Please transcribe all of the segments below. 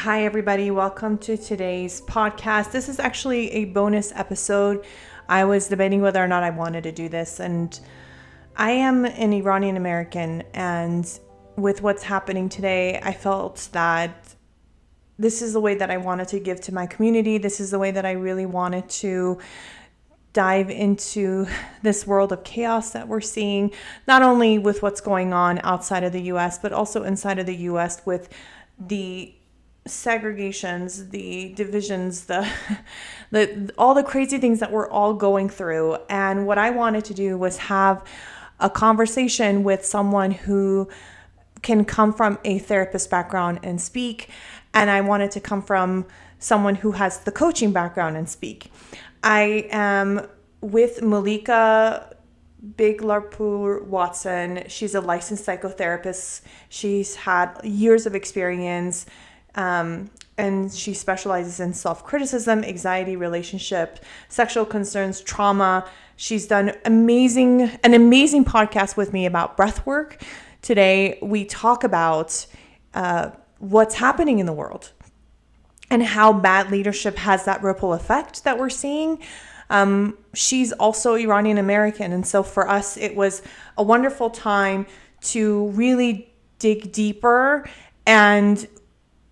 Hi, everybody. Welcome to today's podcast. This is actually a bonus episode. I was debating whether or not I wanted to do this, and I am an Iranian-American, and with what's happening today, I felt that this is the way that I wanted to give to my community. This is the way that I really wanted to dive into this world of chaos that we're seeing, not only with what's going on outside of the US, but also inside of the US with the segregations, the divisions, the all the crazy things that we're all going through. And what I wanted to do was have a conversation with someone who can come from a therapist background and speak, and I wanted to come from someone who has the coaching background and speak. I am with Melika Biglarpour Watson. She's a licensed psychotherapist. She's had years of experience, and she specializes in self-criticism, anxiety, relationship, sexual concerns, trauma. She's done an amazing podcast with me about breath work. Today, we talk about what's happening in the world and how bad leadership has that ripple effect that we're seeing. She's also Iranian-American. And so for us, it was a wonderful time to really dig deeper. And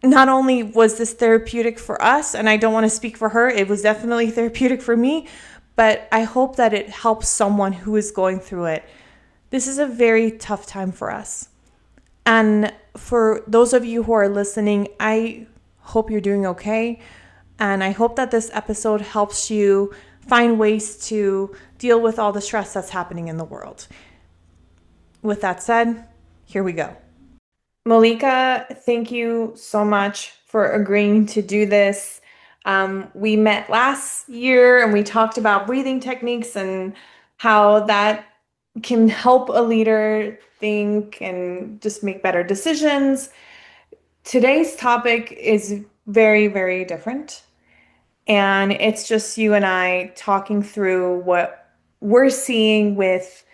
not only was this therapeutic for us, and I don't want to speak for her, it was definitely therapeutic for me, but I hope that it helps someone who is going through it. This is a very tough time for us. And for those of you who are listening, I hope you're doing okay. And I hope that this episode helps you find ways to deal with all the stress that's happening in the world. With that said, here we go. Melika, thank you so much for agreeing to do this. We met last year and we talked about breathing techniques and how that can help a leader think and just make better decisions. Today's topic is very, very different. And it's just you and I talking through what we're seeing with,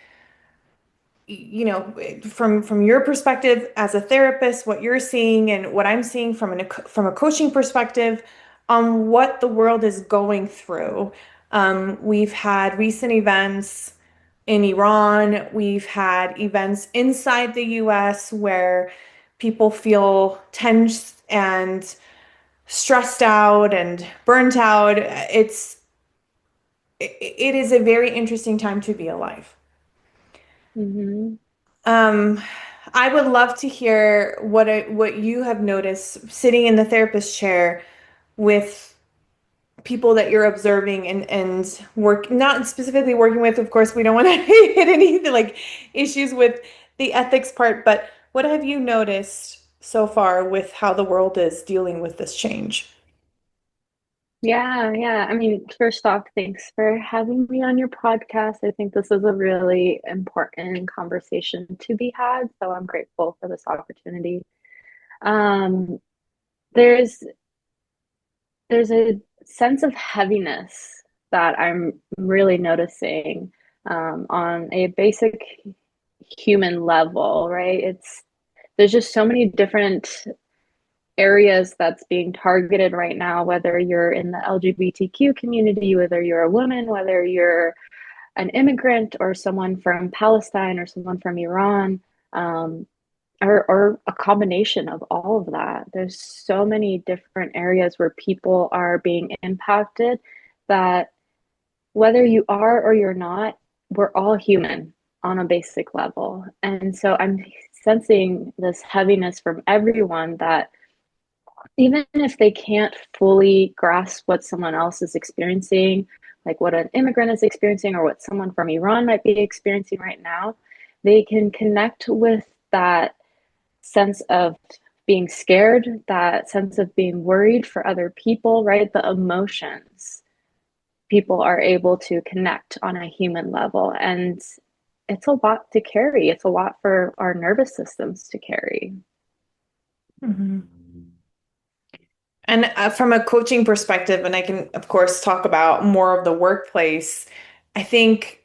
from your perspective as a therapist, what you're seeing and what I'm seeing from a coaching perspective on what the world is going through. We've had recent events in Iran. We've had events inside the US where people feel tense and stressed out and burnt out. It is a very interesting time to be alive. hmm Um, I would love to hear what you have noticed sitting in the therapist chair with people that you're observing and work, not specifically working with. Of course, we don't want to hit any like issues with the ethics part, but what have you noticed so far with how the world is dealing with this change? Yeah. I mean, first off, thanks for having me on your podcast. I think this is a really important conversation to be had, so I'm grateful for this opportunity. Um, there's there's a sense of heaviness that I'm really noticing on a basic human level, right? There's just so many different areas that's being targeted right now, whether you're in the LGBTQ community, whether you're a woman, whether you're an immigrant or someone from Palestine or someone from Iran, or a combination of all of that. There's so many different areas where people are being impacted that whether you are or you're not, we're all human on a basic level. And so I'm sensing this heaviness from everyone that even if they can't fully grasp what someone else is experiencing, like what an immigrant is experiencing or what someone from Iran might be experiencing right now, they can connect with that sense of being scared, that sense of being worried for other people, right? The emotions. People are able to connect on a human level. And it's a lot to carry. It's a lot for our nervous systems to carry. Mhm. And from a coaching perspective, and I can, of course, talk about more of the workplace, I think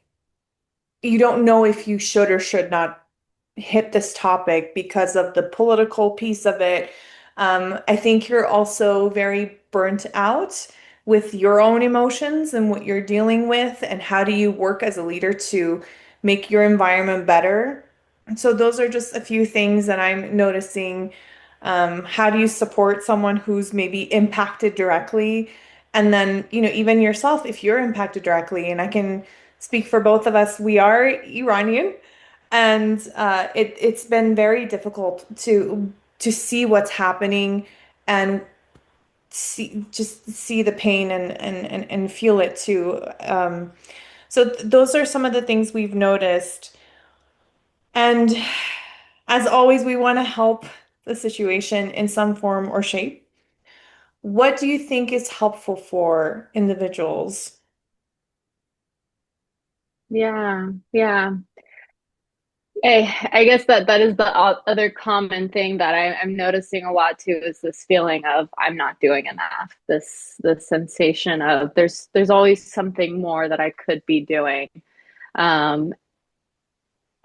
you don't know if you should or should not hit this topic because of the political piece of it. I think you're also very burnt out with your own emotions and what you're dealing with, and how do you work as a leader to make your environment better. So those are just a few things that I'm noticing. How do you support someone who's maybe impacted directly? And then, even yourself, if you're impacted directly, and I can speak for both of us, we are Iranian, and it's been very difficult to see what's happening and see the pain and feel it too. So those are some of the things we've noticed. And as always, we want to help the situation in some form or shape. What do you think is helpful for individuals? Yeah, yeah. I guess that is the other common thing that I'm noticing a lot too is this feeling of I'm not doing enough. This sensation of there's always something more that I could be doing. Um,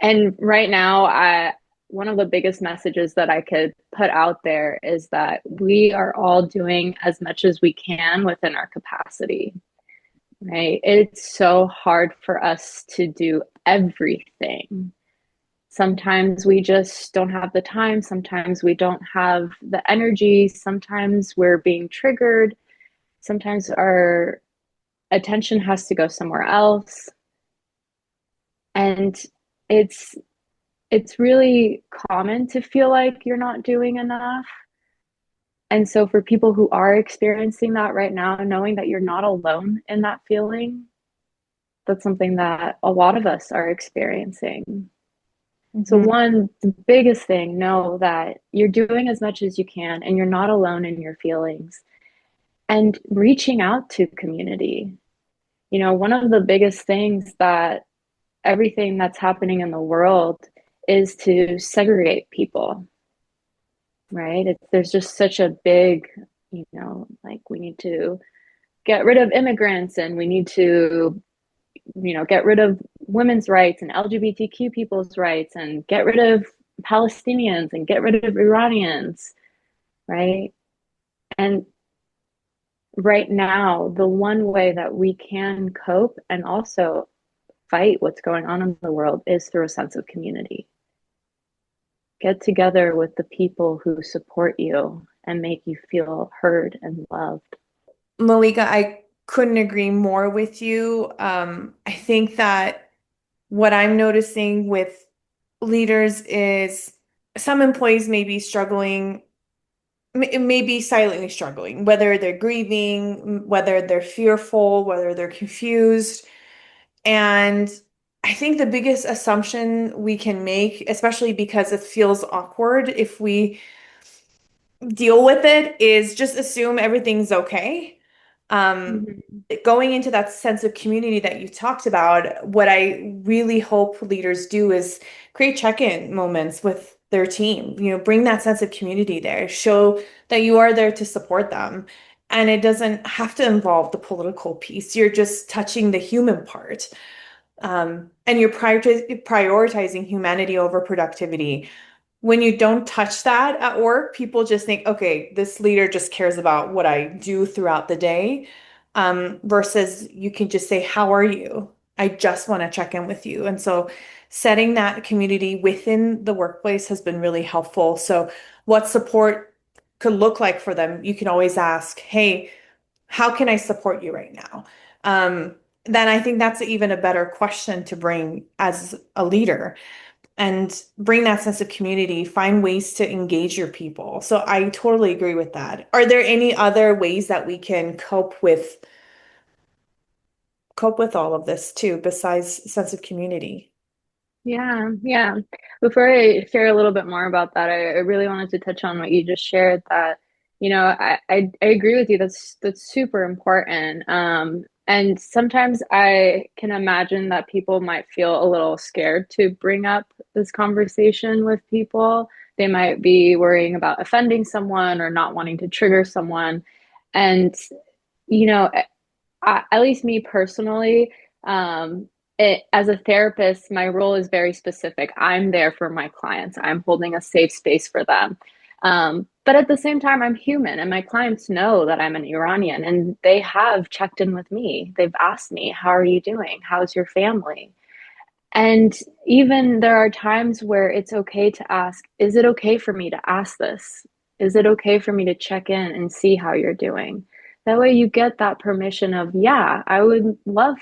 and right now, one of the biggest messages that I could put out there is that we are all doing as much as we can within our capacity, right? It's so hard for us to do everything. Sometimes we just don't have the time. Sometimes we don't have the energy. Sometimes we're being triggered. Sometimes our attention has to go somewhere else. And it's it's really common to feel like you're not doing enough. And so for people who are experiencing that right now, knowing that you're not alone in that feeling, that's something that a lot of us are experiencing. So, Mhm. one, the biggest thing, know that you're doing as much as you can and you're not alone in your feelings. And reaching out to community. One of the biggest things that everything that's happening in the world is to segregate people, right? There's just such a big, like we need to get rid of immigrants and we need to get rid of women's rights and LGBTQ people's rights and get rid of Palestinians and get rid of Iranians, right? And right now, the one way that we can cope and also fight what's going on in the world is through a sense of community. Get together with the people who support you and make you feel heard and loved. Malika, I couldn't agree more with you. I think that what I'm noticing with leaders is some employees may be struggling, may be silently struggling, whether they're grieving, whether they're fearful, whether they're confused. And I think the biggest assumption we can make, especially because it feels awkward if we deal with it, is just assume everything's okay. Um, Mm-hmm. Going into that sense of community that you talked about, what I really hope leaders do is create check-in moments with their team. Bring that sense of community there. Show that you are there to support them. And it doesn't have to involve the political piece. You're just touching the human part. And you're prioritizing humanity over productivity. When you don't touch that at work, people just think, okay, this leader just cares about what I do throughout the day. Versus you can just say, how are you? I just want to check in with you. And so setting that community within the workplace has been really helpful. So what support could look like for them, you can always ask, hey, how can I support you right now? Then I think that's even a better question to bring as a leader, and bring that sense of community, find ways to engage your people. So I totally agree with that. Are there any other ways that we can cope with all of this too, besides sense of community? Yeah, yeah. Before I share a little bit more about that, I really wanted to touch on what you just shared that, I agree with you. That's super important. And sometimes I can imagine that people might feel a little scared to bring up this conversation with people. They might be worrying about offending someone or not wanting to trigger someone. And, you know, at least me personally, as a therapist, my role is very specific. I'm there for my clients. I'm holding a safe space for them. But at the same time, I'm human, and my clients know that I'm an Iranian, and they have checked in with me. They've asked me, "How are you doing? How's your family?" And even there are times where it's okay to ask, is it okay for me to ask this? Is it okay for me to check in and see how you're doing? That way you get that permission of, yeah, I would love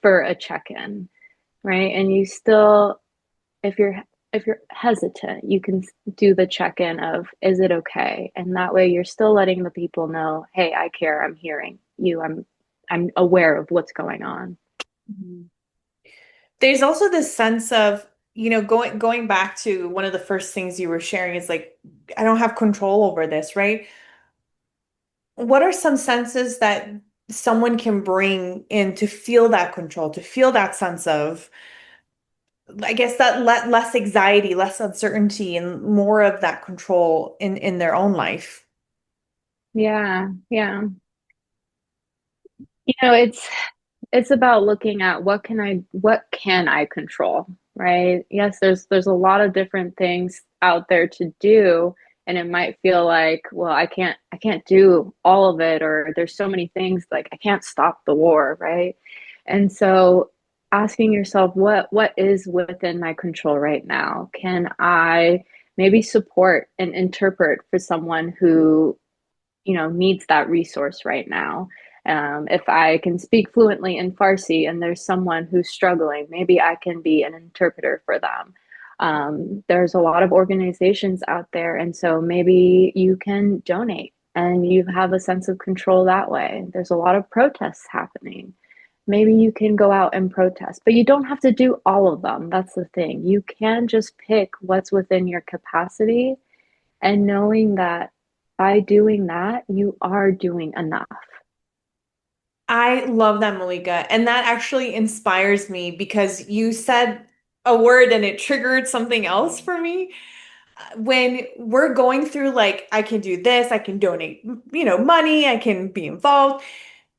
for a check-in, right? And you still, if you're hesitant, you can do the check-in of, is it okay? And that way you're still letting the people know, hey, I care, I'm hearing you, I'm aware of what's going on. Mhm. There's also this sense of, going back to one of the first things you were sharing is like, I don't have control over this, right? What are some senses that someone can bring in to feel that control, to feel that sense of, I guess, that less anxiety, less uncertainty, and more of that control in their own life? Yeah, yeah. It's about looking at what can I control, right? Yes, there's a lot of different things out there to do, and it might feel like, well, I can't do all of it, or there's so many things, like I can't stop the war, right? And so asking yourself, what is within my control right now? Can I maybe support and interpret for someone who needs that resource right now? If I can speak fluently in Farsi and there's someone who's struggling, maybe I can be an interpreter for them. There's a lot of organizations out there, and so maybe you can donate and you have a sense of control that way. There's a lot of protests happening. Maybe you can go out and protest, but you don't have to do all of them. That's the thing. You can just pick what's within your capacity, and knowing that by doing that, you are doing enough. I love that, Malika. And that actually inspires me because you said a word and it triggered something else for me. When we're going through, like, I can do this, I can donate, money, I can be involved,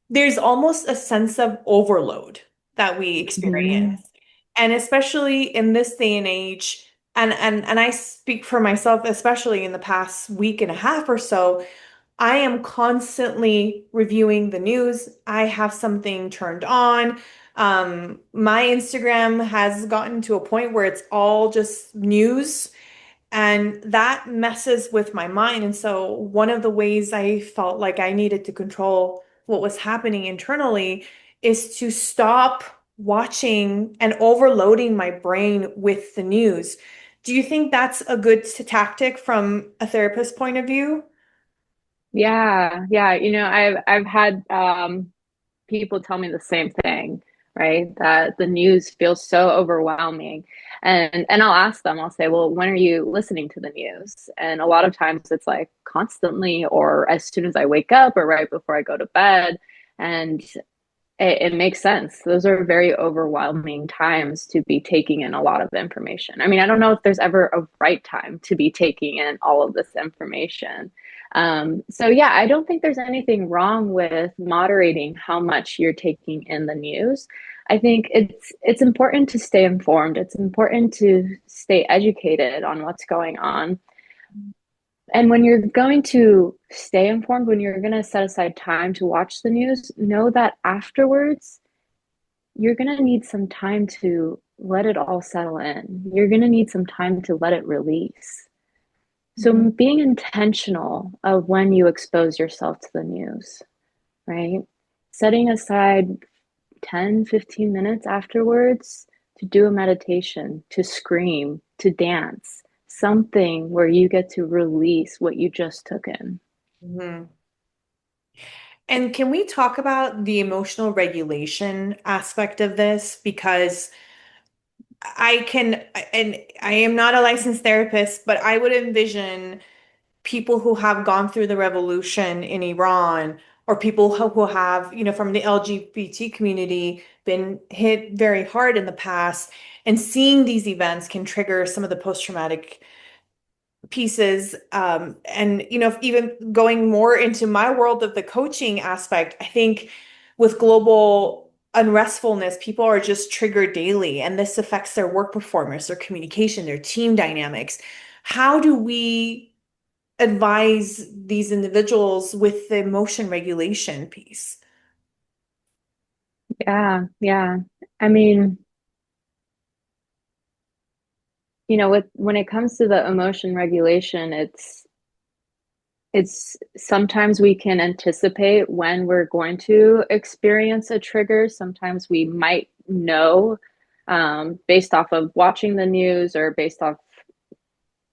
there's almost a sense of overload that we Mhm. experience. And especially in this day and age, and I speak for myself, especially in the past week and a half or so, I am constantly reviewing the news. I have something turned on. My Instagram has gotten to a point where it's all just news, and that messes with my mind. And so, one of the ways I felt like I needed to control what was happening internally is to stop watching and overloading my brain with the news. Do you think that's a good tactic from a therapist point of view? Yeah, yeah. I've had people tell me the same thing, right? That the news feels so overwhelming. And I'll ask them, I'll say, well, when are you listening to the news? And a lot of times it's like constantly, or as soon as I wake up, or right before I go to bed. And it makes sense. Those are very overwhelming times to be taking in a lot of information. I mean, I don't know if there's ever a right time to be taking in all of this information. So yeah, I don't think there's anything wrong with moderating how much you're taking in the news. I think it's important to stay informed. It's important to stay educated on what's going on. And when you're going to stay informed, when you're going to set aside time to watch the news, know that afterwards, you're going to need some time to let it all settle in. You're going to need some time to let it release. Mhm. So being intentional of when you expose yourself to the news, right? Setting aside 10, 15 minutes afterwards to do a meditation, to scream, to dance, something where you get to release what you just took in. Mhm. And can we talk about the emotional regulation aspect of this? Because I can, and I am not a licensed therapist, but I would envision people who have gone through the revolution in Iran, or people who have, from the LGBT community, been hit very hard in the past, and seeing these events can trigger some of the post-traumatic pieces. And even going more into my world of the coaching aspect, I think with global unrestfulness, people are just triggered daily, and this affects their work performance, their communication, their team dynamics. How do we advise these individuals with the emotion regulation piece? Yeah, yeah. I mean, when it comes to the emotion regulation, it's sometimes we can anticipate when we're going to experience a trigger. Sometimes we might know, based off of watching the news or based off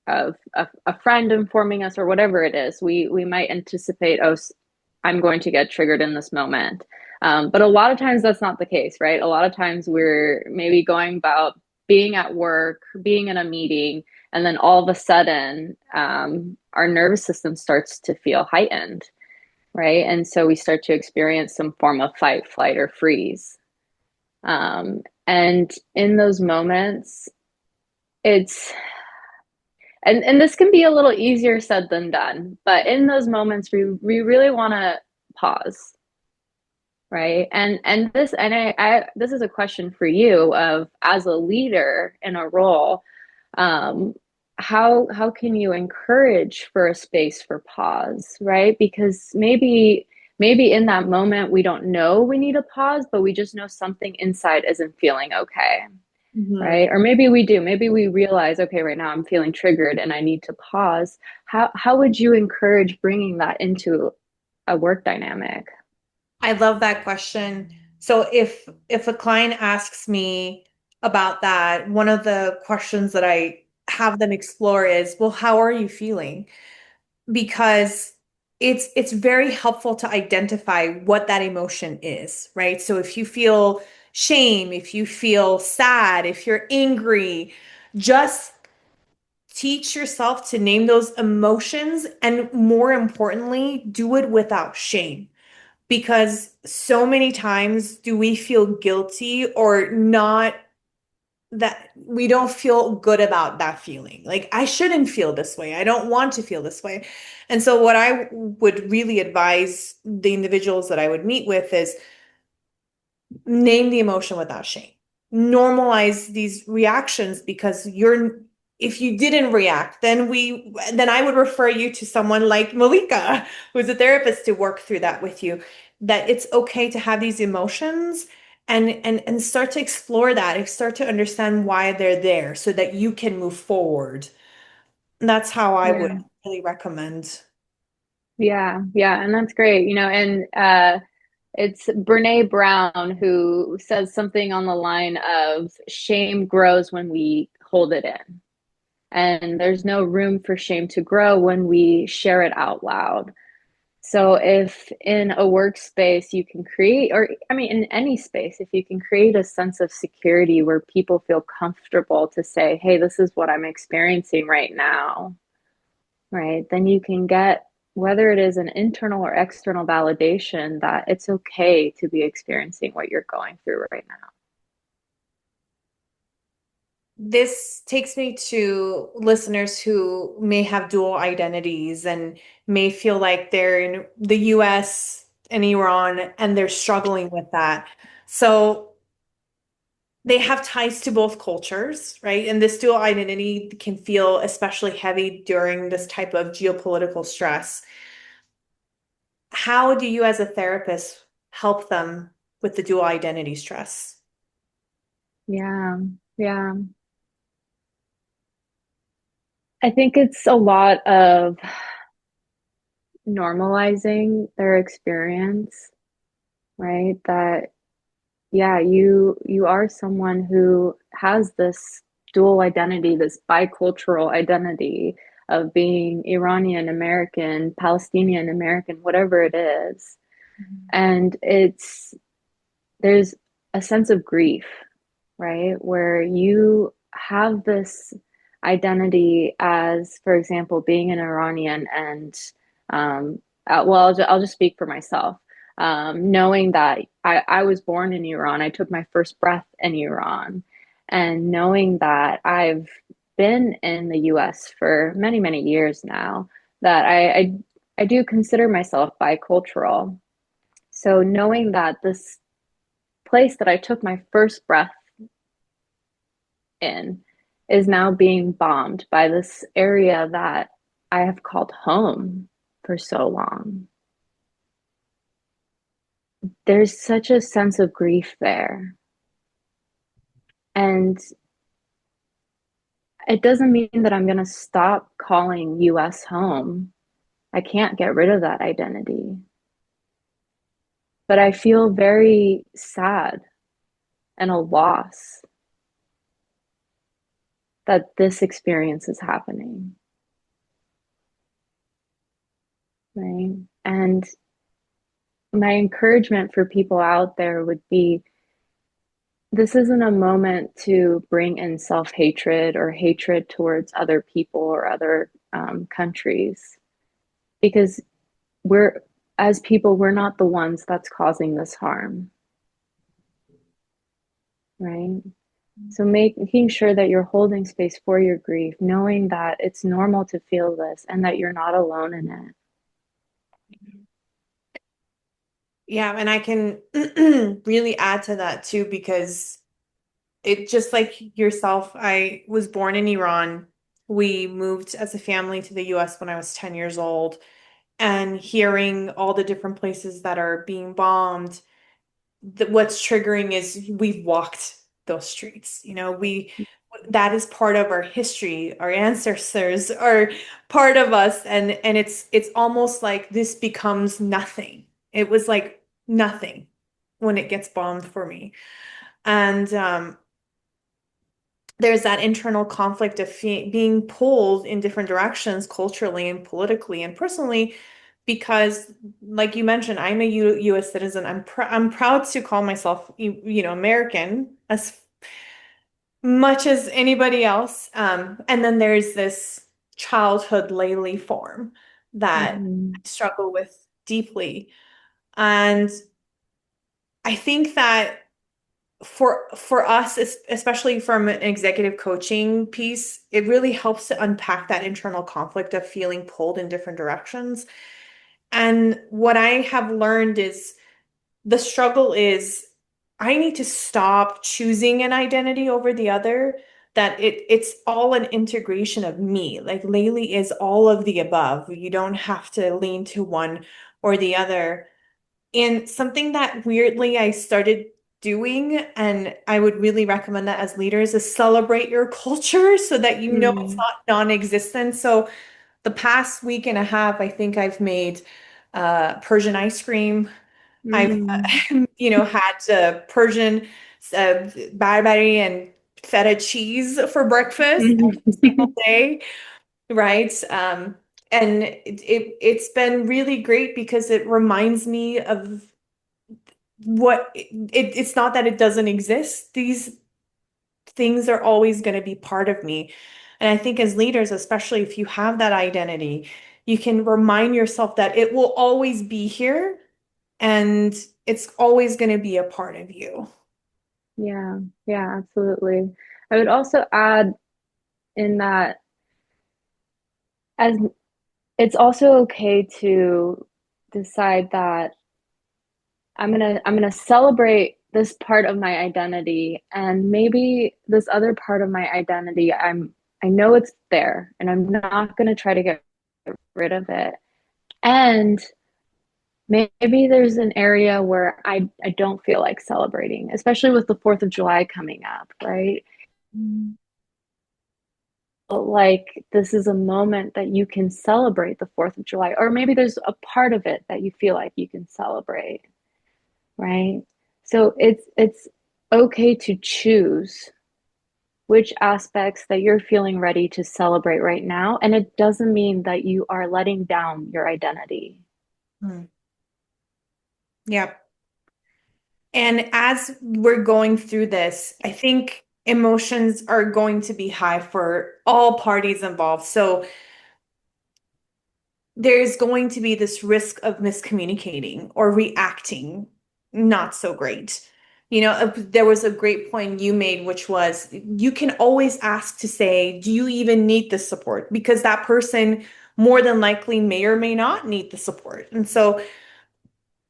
of a friend informing us or whatever it is. We might anticipate, oh, I'm going to get triggered in this moment. But a lot of times that's not the case, right? A lot of times we're maybe going about being at work, being in a meeting, and then all of a sudden, our nervous system starts to feel heightened, right? And so we start to experience some form of fight, flight, or freeze. And in those moments, it's and this can be a little easier said than done, but in those moments we really want to pause, right? And this is a question for you of, as a leader in a role, um how can you encourage for a space for pause, right? Because maybe in that moment we don't know we need a pause, but we just know something inside isn't feeling okay, Mhm. right? Or maybe we do. Maybe we realize, okay, right now I'm feeling triggered and I need to pause. How would you encourage bringing that into a work dynamic? I love that question. So if a client asks me about that, one of the questions that I have them explore is, well, how are you feeling? Because it's very helpful to identify what that emotion is, right? So if you feel shame, if you feel sad, if you're angry, just teach yourself to name those emotions, and more importantly, do it without shame. Because so many times do we feel guilty or not, that we don't feel good about that feeling. Like, I shouldn't feel this way. I don't want to feel this way. And so, what I would really advise the individuals that I would meet with is name the emotion without shame. Normalize these reactions, because if you didn't react, then I would refer you to someone like Melika, who's a therapist, to work through that with you. That it's okay to have these emotions, and start to explore that, and start to understand why they're there so that you can move forward. And that's how I would Yeah. really recommend. Yeah, yeah, and that's great. And it's Brene Brown who says something on the line of, shame grows when we hold it in. And there's no room for shame to grow when we share it out loud. So if in a workspace you can create, or I mean, in any space, if you can create a sense of security where people feel comfortable to say, hey, this is what I'm experiencing right now, right? Then you can get, whether it is an internal or external validation, that it's okay to be experiencing what you're going through right now. This takes me to listeners who may have dual identities and may feel like they're in the US and Iran and they're struggling with that. So they have ties to both cultures, right? And this dual identity can feel especially heavy during this type of geopolitical stress. How do you, as a therapist, help them with the dual identity stress? Yeah, yeah. I think it's a lot of normalizing their experience, right? That, yeah, you are someone who has this dual identity, this bicultural identity of being Iranian American, Palestinian American, whatever it is. And there's a sense of grief, right? Where you have this identity as, for example, being an Iranian, and well, I'll just speak for myself. Knowing that I was born in Iran, I took my first breath in Iran, and knowing that I've been in the US for many, many years now, that I do consider myself bicultural. So knowing that this place that I took my first breath in is now being bombed by this area that I have called home for so long. There's such a sense of grief there. And it doesn't mean that I'm going to stop calling US home. I can't get rid of that identity. But I feel very sad and a loss that this experience is happening, right? And my encouragement for people out there would be this isn't a moment to bring in self hatred or hatred towards other people or other countries, because we're, as people, we're not the ones that's causing this harm, right? So making sure that you're holding space for your grief, knowing that it's normal to feel this and that you're not alone in it. Yeah, and I can really add to that too, because it just like yourself, I was born in Iran. We moved as a family to the US when I was 10 years old, and hearing all the different places that are being bombed, what's triggering is we've walked those streets. We that is part of our history. Our ancestors are part of us, and it's almost like this becomes nothing. It was like nothing when it gets bombed for me. And there's that internal conflict of being pulled in different directions culturally and politically and personally, because like you mentioned, I'm a US citizen. I'm proud to call myself American as much as anybody else. And then there's this childhood Leili form that Mm-hmm. I struggle with deeply. And I think that for us, especially from an executive coaching piece, it really helps to unpack that internal conflict of feeling pulled in different directions. And what I have learned is the struggle is I need to stop choosing an identity over the other, that it's all an integration of me. Like Leili is all of the above. You don't have to lean to one or the other. And something that weirdly I started doing, and I would really recommend that as leaders, is celebrate your culture so that you know it's Mm-hmm. not non-existent. So the past week and a half, I think I've made Persian ice cream. I've Mm-hmm. had Persian barberry and feta cheese for breakfast every single day, right? And it's been really great because it reminds me of it's not that it doesn't exist. These things are always going to be part of me. And I think as leaders, especially if you have that identity, you can remind yourself that it will always be here and it's always going to be a part of you. Yeah, yeah, absolutely. I would also add in that as it's also okay to decide that I'm gonna celebrate this part of my identity, and maybe this other part of my identity I know it's there and I'm not gonna try to get rid of it. And maybe there's an area where I don't feel like celebrating, especially with the 4th of July coming up, right? Like this is a moment that you can celebrate the 4th of July, or maybe there's a part of it that you feel like you can celebrate, right? So it's okay to choose which aspects that you're feeling ready to celebrate right now, and it doesn't mean that you are letting down your identity. Hmm. Yep. And as we're going through this, I think emotions are going to be high for all parties involved. So there's going to be this risk of miscommunicating or reacting not so great. There was a great point you made, which was you can always ask to say, do you even need the support? Because that person more than likely may or may not need the support. And so,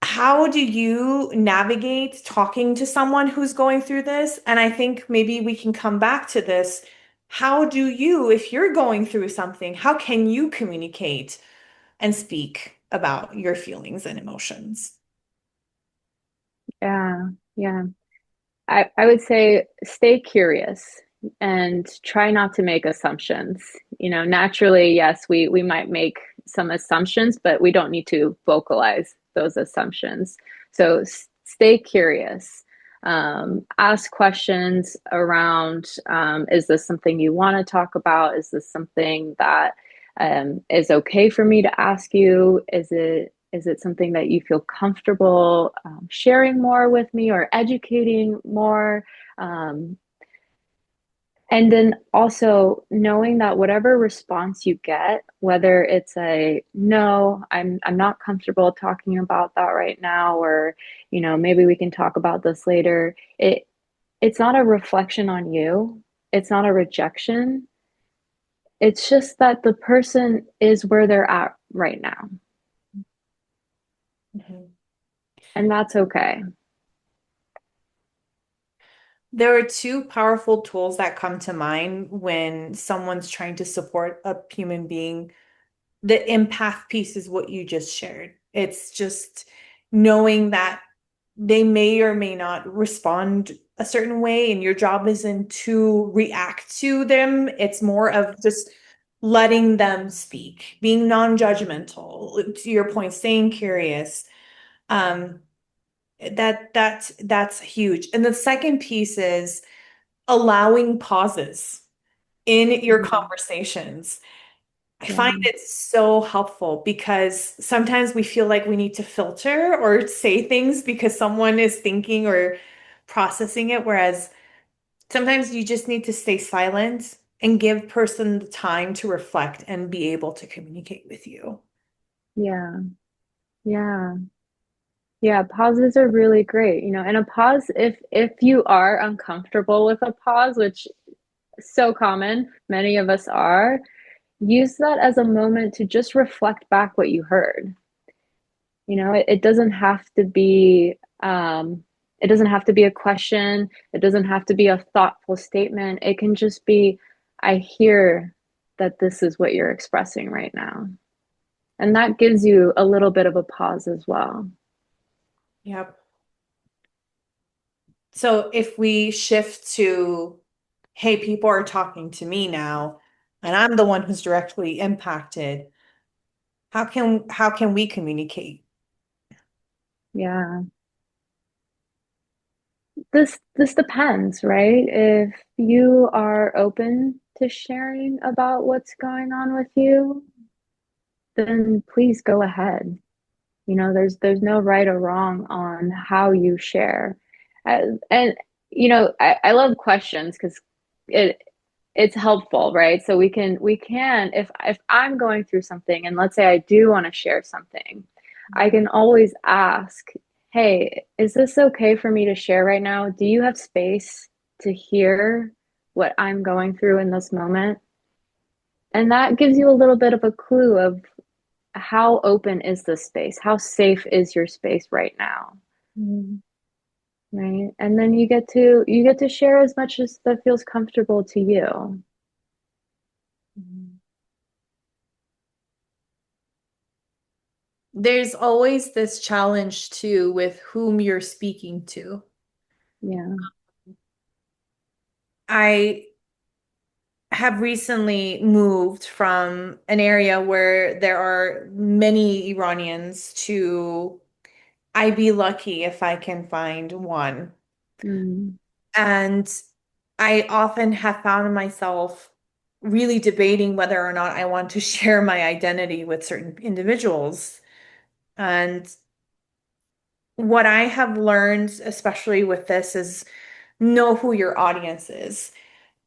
how do you navigate talking to someone who's going through this? And I think maybe we can come back to this. how do you, if you're going through something, how can you communicate and speak about your feelings and emotions? Yeah, yeah. I would say stay curious and try not to make assumptions. Naturally, yes, we might make some assumptions, but we don't need to vocalize those assumptions. So stay curious. Ask questions around, is this something you want to talk about? Is this something that is okay for me to ask you? Is it something that you feel comfortable sharing more with me or educating more? Um, and then also knowing that whatever response you get, whether it's a no, I'm not comfortable talking about that right now, or maybe we can talk about this later. It's not a reflection on you. It's not a rejection. It's just that the person is where they're at right now, Mhm. and that's okay. There are two powerful tools that come to mind when someone's trying to support a human being. The empath piece is what you just shared. It's just knowing that they may or may not respond a certain way, and your job isn't to react to them. It's more of just letting them speak, being non-judgmental, to your point, staying curious. Um, that's huge. And the second piece is allowing pauses in your Mhm. conversations. I find Yeah. it so helpful because sometimes we feel like we need to filter or say things because someone is thinking or processing it, whereas sometimes you just need to stay silent and give person the time to reflect and be able to communicate with you. Yeah. Yeah. Yeah, pauses are really great. And a pause, if you are uncomfortable with a pause, which is so common, many of us are, use that as a moment to just reflect back what you heard. It doesn't have to be it doesn't have to be a question. It doesn't have to be a thoughtful statement. It can just be, I hear that this is what you're expressing right now. And that gives you a little bit of a pause as well. Yep. So if we shift to, hey, people are talking to me now, and I'm the one who's directly impacted, how can we communicate? Yeah. This depends, right? If you are open to sharing about what's going on with you, then please go ahead. There's no right or wrong on how you share. And I love questions because it it's helpful, right? So we can if I'm going through something and let's say I do want to share something, I can always ask, "Hey, is this okay for me to share right now? Do you have space to hear what I'm going through in this moment?" And that gives you a little bit of a clue of how open is this space? How safe is your space right now? Mhm. Right? And then you get to share as much as that feels comfortable to you. Mhm. There's always this challenge too with whom you're speaking to. Yeah. I have recently moved from an area where there are many Iranians to I'd be lucky if I can find one. Mm. And I often have found myself really debating whether or not I want to share my identity with certain individuals. And what I have learned, especially with this, is know who your audience is.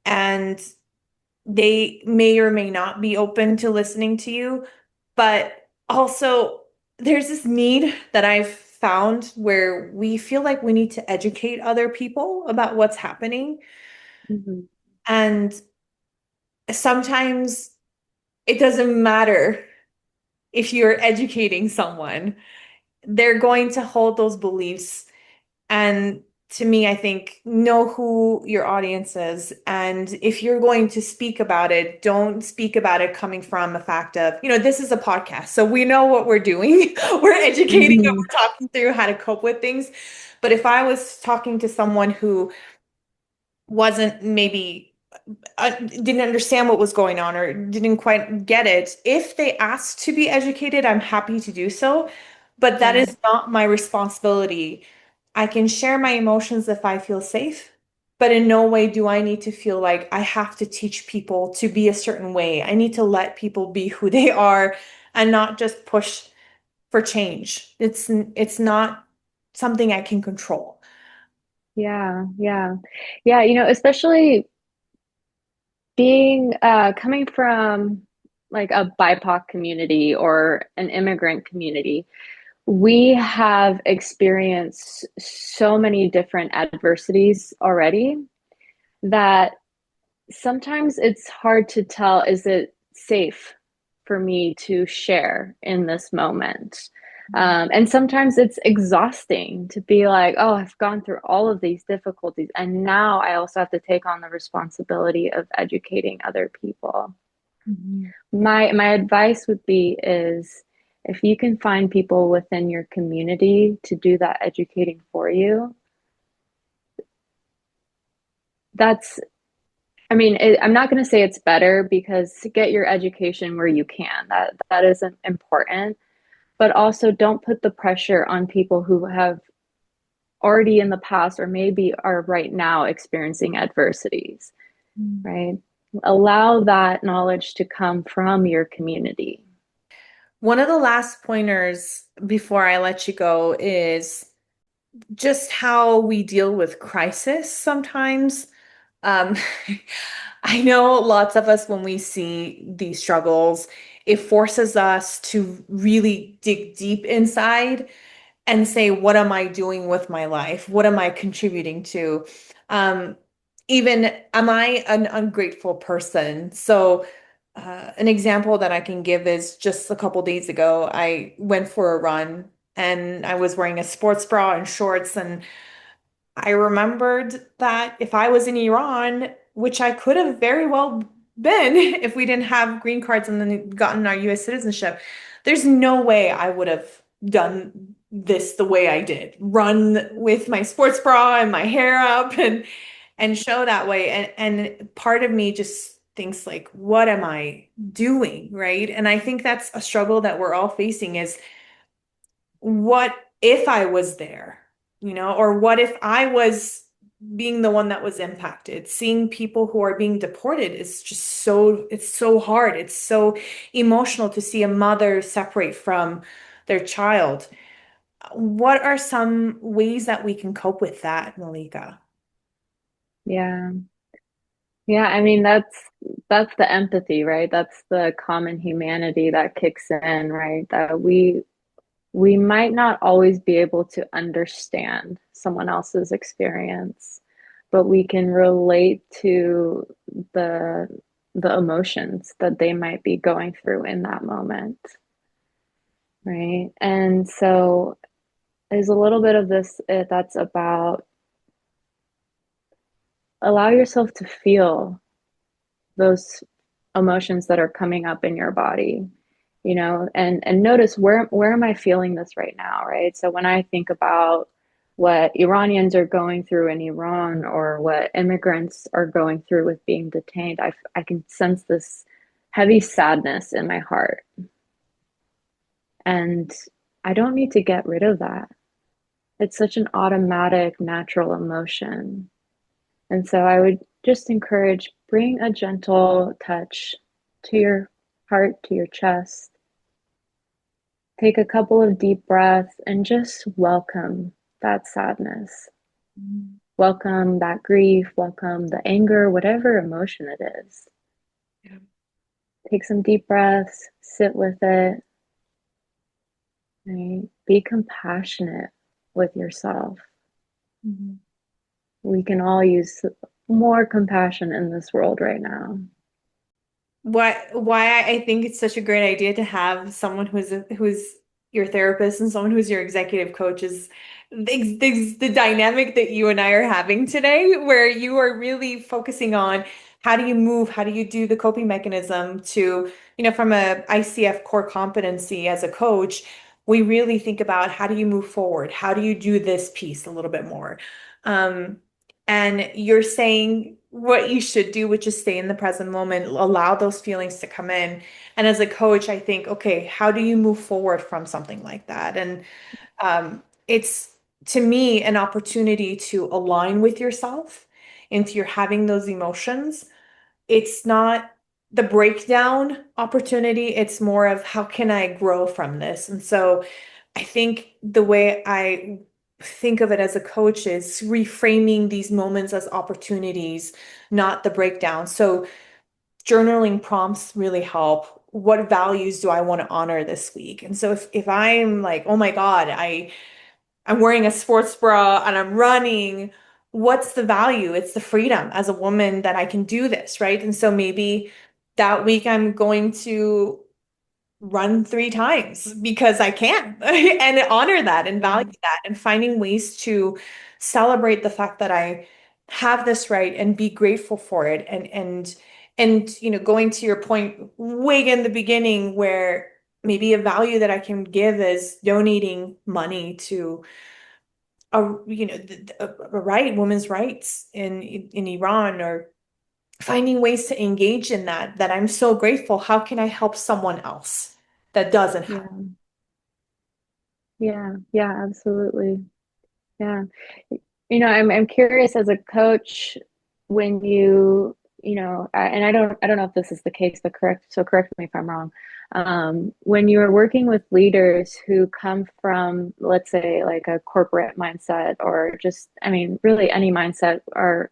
And they may or may not be open to listening to you, but also there's this need that I've found where we feel like we need to educate other people about what's happening. Mhm. And sometimes it doesn't matter if you're educating someone, they're going to hold those beliefs. And to me, I think know who your audience is. And if you're going to speak about it, don't speak about it coming from a fact of, this is a podcast. So we know what we're doing. We're educating and Hmm. we're talking through how to cope with things. But if I was talking to someone who wasn't maybe didn't understand what was going on or didn't quite get it, if they asked to be educated, I'm happy to do so. But that Yeah. is not my responsibility. I can share my emotions if I feel safe, but in no way do I need to feel like I have to teach people to be a certain way. I need to let people be who they are and not just push for change. It's not something I can control. Yeah, yeah. Yeah, especially being coming from like a BIPOC community or an immigrant community, we have experienced so many different adversities already that sometimes it's hard to tell, is it safe for me to share in this moment? And sometimes it's exhausting to be like, oh, I've gone through all of these difficulties, and now I also have to take on the responsibility of educating other people. Mhm. My advice would be is if you can find people within your community to do that educating for you, that's I mean, I'm not going to say it's better because to get your education where you can, that is important, but also don't put the pressure on people who have already in the past or maybe are right now experiencing adversities, right? Allow that knowledge to come from your community. One of the last pointers before I let you go is just how we deal with crisis sometimes. Um, I know lots of us, when we see these struggles, it forces us to really dig deep inside and say, what am I doing with my life? What am I contributing to? Um, Even, am I an ungrateful person? So, an example that I can give is just a couple days ago, I went for a run and I was wearing a sports bra and shorts. And I remembered that if I was in Iran, which I could have very well been if we didn't have green cards and then gotten our US citizenship, there's no way I would have done this the way I did. Run with my sports bra and my hair up and show that way. And part of me just thinks like, what am I doing? Right. And I think that's a struggle that we're all facing is what if I was there, or what if I was being the one that was impacted? Seeing people who are being deported is just it's so hard. It's so emotional to see a mother separate from their child. What are some ways that we can cope with that, Melika? Yeah. Yeah, I mean that's the empathy, right? That's the common humanity that kicks in, right? That we might not always be able to understand someone else's experience, but we can relate to the the emotions that they might be going through in that moment, right? And so there's a little bit of this that's about allow yourself to feel those emotions that are coming up in your body, and notice where am I feeling this right now, right? So when I think about what Iranians are going through in Iran or what immigrants are going through with being detained, I can sense this heavy sadness in my heart, and I don't need to get rid of that. It's such an automatic natural emotion. And so I would just encourage bring a gentle touch to your heart, to your chest. Take a couple of deep breaths and just welcome that sadness. Welcome that grief, welcome the anger, whatever emotion it is. Yeah. Take some deep breaths, sit with it, right? Be compassionate with yourself. Mhm. We can all use more compassion in this world right now. Why I think it's such a great idea to have someone who's your therapist and someone who's your executive coach is the dynamic that you and I are having today, where you are really focusing on how do you move, how do you do the coping mechanism to, from a ICF core competency as a coach, we really think about how do you move forward? How do you do this piece a little bit more? Um, and you're saying what you should do, which is stay in the present moment, allow those feelings to come in. And as a coach, I think, okay, how do you move forward from something like that? And it's to me an opportunity to align with yourself if you're having those emotions. It's not the breakdown opportunity, it's more of how can I grow from this? And so I think the way I think of it as a coach is reframing these moments as opportunities, not the breakdown. So journaling prompts really help. What values do I want to honor this week? And so if I'm like, oh my God, I'm wearing a sports bra and I'm running, what's the value? It's the freedom as a woman that I can do this, right? And so maybe that week I'm going to run 3 times because I can and honor that and Yeah. value that and finding ways to celebrate the fact that I have this right and be grateful for it and going to your point way in the beginning where maybe a value that I can give is donating money to a right women's rights in Iran or finding ways to engage in that I'm so grateful. How can I help someone else that doesn't have? Yeah. Yeah. Yeah, absolutely. Yeah. I'm curious as a coach when and I don't know if this is the case, but correct me if I'm wrong. When you're working with leaders who come from, let's say, like a corporate mindset or just, I mean, really any mindset, our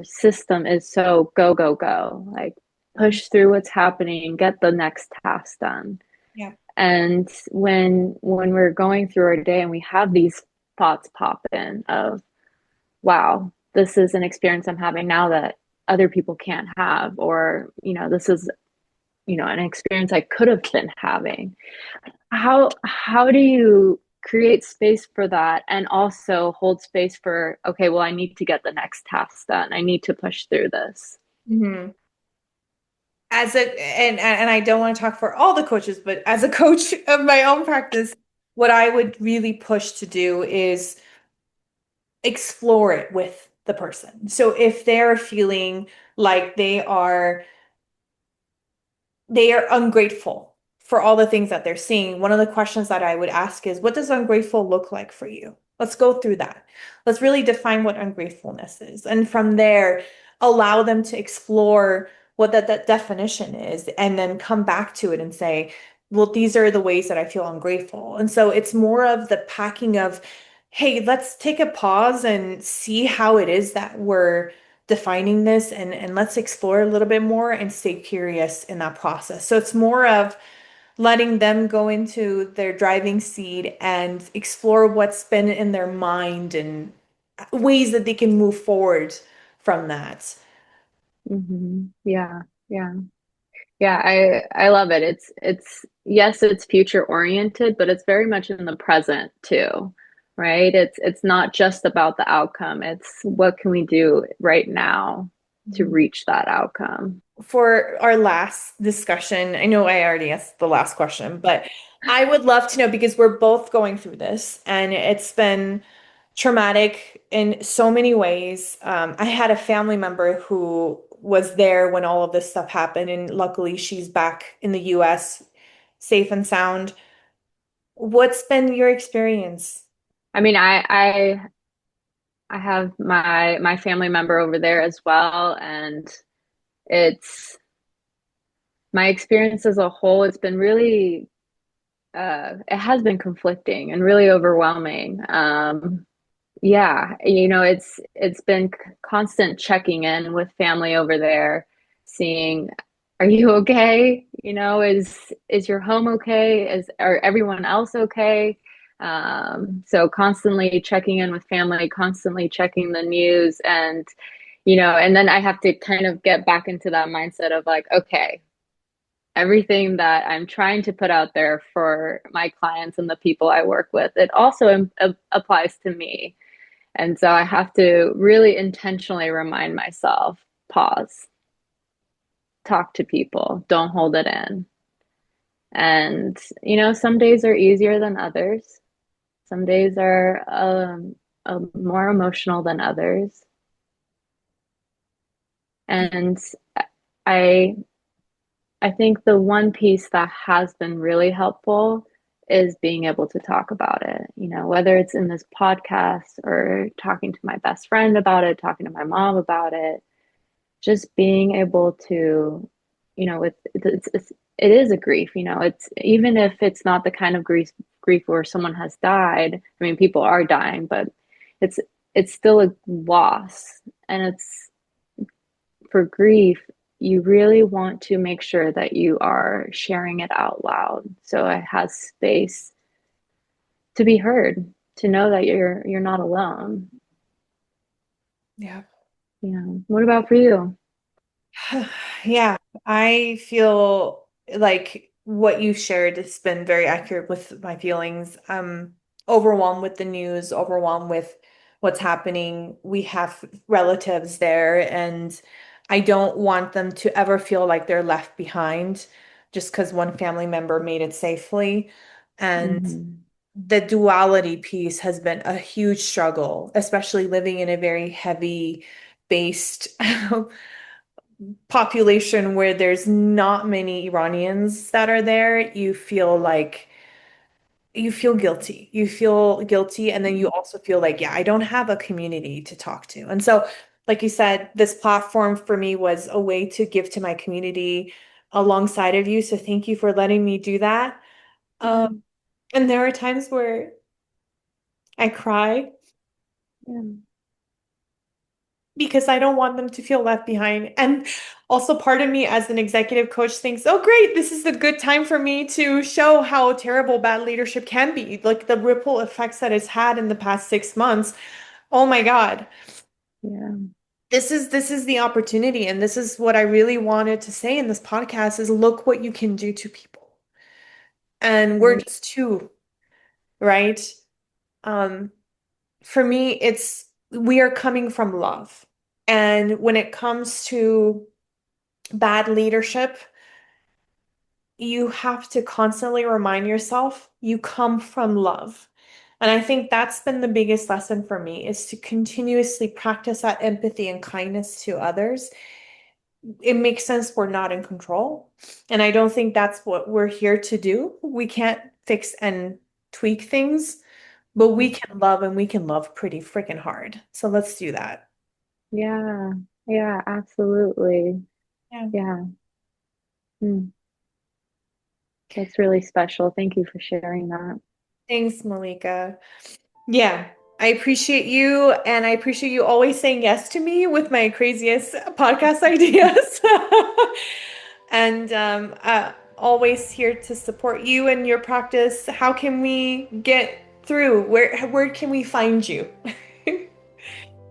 system is so go, go, go, like Mhm. push through what's happening, get the next task done. Yeah. And when we're going through our day and we have these thoughts pop in of, wow, this is an experience I'm having now that other people can't have, or, this is, an experience I could have been having. How do you create space for that and also hold space for, okay, well, I need to get the next task done. I need to push through this. hmm As a and I don't want to talk for all the coaches, but as a coach of my own practice, what I would really push to do is explore it with the person. So if they're feeling like they are ungrateful for all the things that they're seeing. One of the questions that I would ask is, what does ungrateful look like for you? Let's go through that. Let's really define what ungratefulness is. And from there, allow them to explore what that definition is and then come back to it and say, well, these are the ways that I feel ungrateful. And so it's more of the packing of, hey, let's take a pause and see how it is that we're defining this and let's explore a little bit more and stay curious in that process. So it's more of letting them go into their driving seat and explore what's been in their mind and ways that they can move forward from that. Yeah, yeah. Yeah, I love it. It's yes, it's future oriented, but it's very much in the present too, right? It's not just about the outcome. It's what can we do right now to reach that outcome. For our last discussion, I know I already asked the last question, but I would love to know because we're both going through this and it's been traumatic in so many ways. I had a family member who was there when all of this stuff happened, and luckily she's back in the US, safe and sound. What's been your experience? I mean, I have my family member over there as well, and it's my experience as a whole, it's been really it has been conflicting and really overwhelming. Yeah, it's been constant checking in with family over there, seeing, are you okay? Is your home okay? Are everyone else okay? So constantly checking in with family, constantly checking the news, and then I have to kind of get back into that mindset of like, okay, everything that I'm trying to put out there for my clients and the people I work with, it also applies to me. And so I have to really intentionally remind myself, pause, talk to people, don't hold it in. And, some days are easier than others. Some days are more emotional than others. And I I think the one piece that has been really helpful is being able to talk about it, whether it's in this podcast or talking to my best friend about it, talking to my mom about it, just being able to, it is a grief, it's even if it's not the kind of grief where someone has died. I mean, people are dying, but it's it's still a loss. And it's for grief, you really want to make sure that you are sharing it out loud so it has space to be heard, to know that you're not alone. Yeah. Yeah. What about for you? Yeah, I feel like what you shared has been very accurate with my feelings. Overwhelmed with the news, overwhelmed with what's happening. We have relatives there, and I don't want them to ever feel like they're left behind just because one family member made it safely. And Mm-hmm. the duality piece has been a huge struggle, especially living in a very heavy based population where there's not many Iranians that are there. You feel guilty. You feel guilty, and then you also feel like, yeah, I don't have a community to talk to. And so, like you said, this platform for me was a way to give to my community alongside of you. So thank you for letting me do that. Um, Yeah. and there are times where I cry Yeah. because I don't want them to feel left behind. And also, part of me as an executive coach thinks, oh, great, this is a good time for me to show how terrible bad leadership can be. Like the ripple effects that it's had in the past 6 months. Oh my God. Yeah. This is the opportunity. And this is what I really wanted to say in this podcast is look what you can do to people. And we're Right. just two, right? Um, for me, it's we are coming from love. And when it comes to bad leadership, you have to constantly remind yourself you come from love. And I think that's been the biggest lesson for me is to continuously practice that empathy and kindness to others. It makes sense we're not in control. And I don't think that's what we're here to do. We can't fix and tweak things, but we can love and we can love pretty freaking hard. So let's do that. Yeah. Yeah, absolutely. Yeah. Yeah. Mm. That's really special. Thank you for sharing that. Thanks, Malika. Yeah, I appreciate you, and I appreciate you always saying yes to me with my craziest podcast ideas. And always here to support you and your practice. How can we get through? Where can we find you?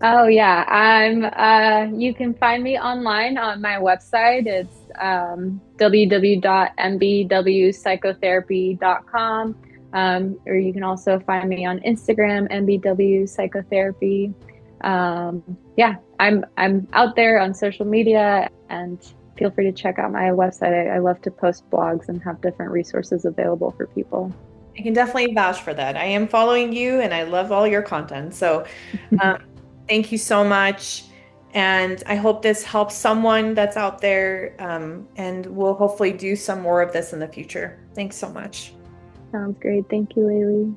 Oh yeah, you can find me online on my website. It's www.mbwpsychotherapy.com. Or you can also find me on Instagram, MBW Psychotherapy. Yeah, I'm out there on social media, and feel free to check out my website. I love to post blogs and have different resources available for people. I can definitely vouch for that. I am following you, and I love all your content. So. Um, Thank you so much. And I hope this helps someone that's out there. And we'll hopefully do some more of this in the future. Thanks so much. Sounds great. Thank you, Leili.